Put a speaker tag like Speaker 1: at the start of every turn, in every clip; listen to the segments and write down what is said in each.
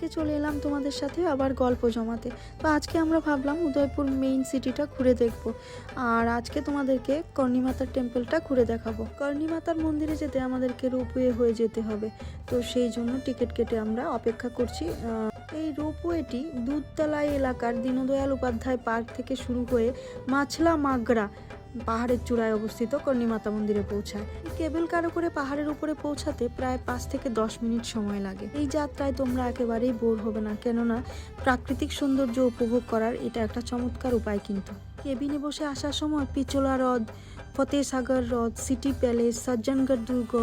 Speaker 1: আজকে চলে এলাম তোমাদের সাথে আবার গল্প জমাতে। তো আজকে আমরা ভাবলাম উদয়পুর মেইন সিটিটা ঘুরে দেখব, আর আজকে তোমাদেরকে কর্ণীমাতার টেম্পলটা ঘুরে দেখাবো। কর্ণীমাতার মন্দিরে যেতে আমাদেরকে রোপওয়ে হয়ে যেতে হবে, তো সেই জন্য টিকিট কেটে আমরা অপেক্ষা করছি। এই রোপওয়েটি দুধতলা এলাকার দীনদয়াল উপাধ্যায় পার্ক থেকে শুরু হয়ে মাছলা মাগরা পাহাড়ের চূড়ায় অবস্থিত কর্ণীমাতা মন্দিরে পৌঁছায়। কেবল কারো করে পাহাড়ের উপরে পৌঁছাতে প্রায় 5 থেকে 10 মিনিট সময় লাগে। এই যাত্রায় তোমরা একেবারেই বোর হবে না, কেননা প্রাকৃতিক সৌন্দর্য উপভোগ করার এটা একটা চমৎকার উপায়। কিন্তু কেবিনে বসে আসার সময় পিচোলা হ্রদ, ফতেসাগর হ্রদ, সিটি প্যালেস, সজ্জনগড় দুর্গ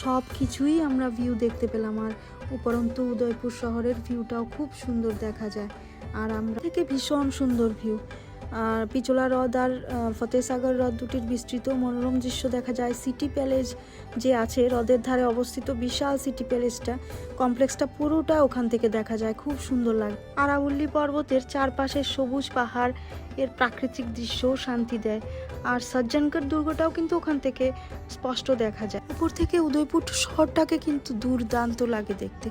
Speaker 1: সব কিছুই আমরা ভিউ দেখতে পেলাম। আর উপরন্তু উদয়পুর শহরের ভিউটাও খুব সুন্দর দেখা যায়, আর আমরা থেকে ভীষণ সুন্দর ভিউ। আর পিচোলা হ্রদ আর ফতেসাগর হ্রদ দুটির বিস্তৃত মনোরম দৃশ্য দেখা যায়। সিটি প্যালেস যে আছে হ্রদের ধারে অবস্থিত বিশাল সিটি প্যালেসটা, কমপ্লেক্সটা পুরোটা ওখান থেকে দেখা যায়, খুব সুন্দর লাগে। আরাবল্লী পর্বতের চারপাশের সবুজ পাহাড় এর প্রাকৃতিক দৃশ্যও শান্তি দেয়। আর সজ্জনগড় দুর্গটাও কিন্তু ওখান থেকে স্পষ্ট দেখা যায়। উপর থেকে উদয়পুর শহরটাকে কিন্তু দুর্দান্ত লাগে দেখতে,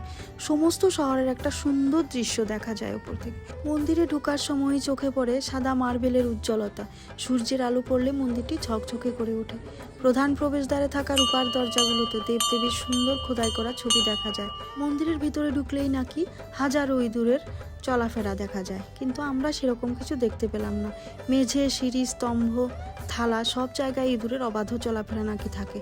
Speaker 1: সমস্ত শহরের একটা সুন্দর দৃশ্য দেখা যায় উপর থেকে। মন্দিরে ঢোকার সময় চোখে পড়ে সাদা মার্বেলের উজ্জ্বলতা, সূর্যের আলো পড়লে মন্দিরটি ঝকঝকে করে ওঠে। প্রধান প্রবেশদ্বারে থাকা রূপার দরজাগুলোতে দেবদেবীর সুন্দর খোদাই করা ছবি দেখা যায়। মন্দিরের ভিতরে ঢুকলেই নাকি হাজারো ইঁদুরের চলাফেরা দেখা যায়, কিন্তু আমরা সেরকম কিছু দেখতে পেলাম না। মেঝে, সিঁড়ি, স্তম্ভ, থালা সব জায়গায় ইঁদুরের অবাধ চলাফেরা নাকি থাকে।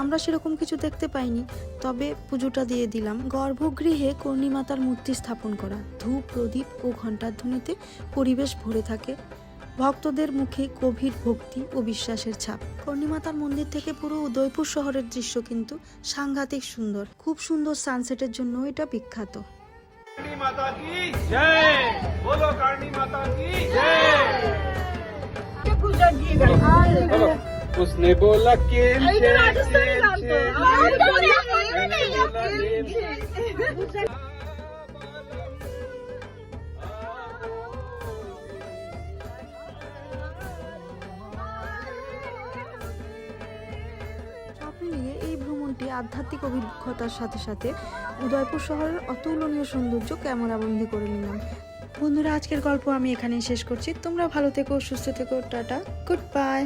Speaker 1: আমরা সেরকম কিছু দেখতে পাইনি, তবে পুজোটা দিয়ে দিলাম। গর্ভগৃহে কর্ণীমাতার মূর্তি স্থাপন করা, ধূপ, প্রদীপ ও ঘণ্টার ধ্বনিতে পরিবেশ ভরে থাকে। ভক্তদের মুখে গভীর ভক্তি ও বিশ্বাসের ছাপ। কর্ণীমাতার মন্দির থেকে পুরো উদয়পুর শহরের দৃশ্য কিন্তু সাংঘাতিক সুন্দর। খুব সুন্দর সানসেটের জন্য এটা বিখ্যাত।
Speaker 2: करणी माता की जय, बोलो करणी माता की जय। बोलो, उसने बोला के
Speaker 1: মিলিয়ে এই ভ্রমণটি আধ্যাত্মিক অভিজ্ঞতার সাথে সাথে উদয়পুর শহরের অতুলনীয় সৌন্দর্য ক্যামেরাবন্দি করে নিলাম। বন্ধুরা, আজকের গল্প আমি এখানেই শেষ করছি। তোমরা ভালো থেকো, সুস্থ থেকো, টাটা, গুড বাই।